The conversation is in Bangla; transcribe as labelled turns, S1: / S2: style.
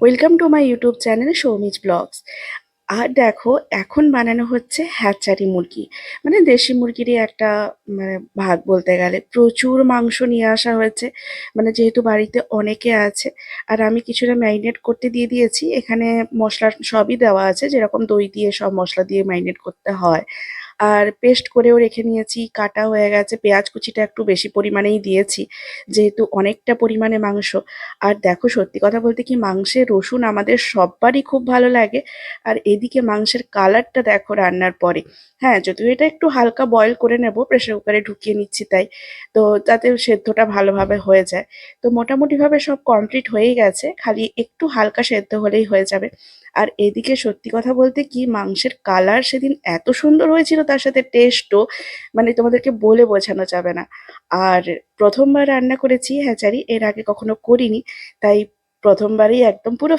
S1: Welcome to my YouTube channel Soumi's vlogs. আর দেখো, এখন বানানো হচ্ছে হ্যাচারি মুরগি, মানে দেশি মুরগিরই একটা মানে ভাগ বলতে গেলে। প্রচুর মাংস নিয়ে আসা হয়েছে, মানে যেহেতু বাড়িতে অনেকে আছে। আর আমি কিছুটা ম্যারিনেট করতে দিয়ে দিয়েছি। এখানে মশলা সবই দেওয়া আছে, যেরকম দই দিয়ে সব মশলা দিয়ে ম্যারিনেট করতে হয়। আর পেস্ট করেও রেখে নিয়েছি, কাটা হয়ে গেছে। পেঁয়াজ কুচিটা একটু বেশি পরিমাণেই দিয়েছি, যেহেতু অনেকটা পরিমাণে মাংস। আর দেখো, সত্যি কথা বলতে কি, মাংসে রসুন আমাদের সববারই খুব ভালো লাগে। আর এদিকে মাংসের কালারটা দেখো রান্নার পরে। হ্যাঁ, যদিও এটা একটু হালকা বয়েল করে নেব, প্রেসার কুকারে ঢুকিয়ে নিচ্ছি তাই। তো যাতে সেদ্ধটা ভালোভাবে হয়ে যায়। তো মোটামুটিভাবে সব কমপ্লিট হয়েই গেছে, খালি একটু হালকা সেদ্ধ হলেই হয়ে যাবে। আর এদিকে সত্যি কথা বলতে কি, মাংসের কালার সেদিন এত সুন্দর হয়েছিল, তার সাথে টেস্টও, মানে তোমাদেরকে বলে বোঝানো যাবে না। আর প্রথমবার রান্না করেছি হ্যাচারি, এর আগে কখনো করিনি, তাই প্রথমবারেই একদম পুরো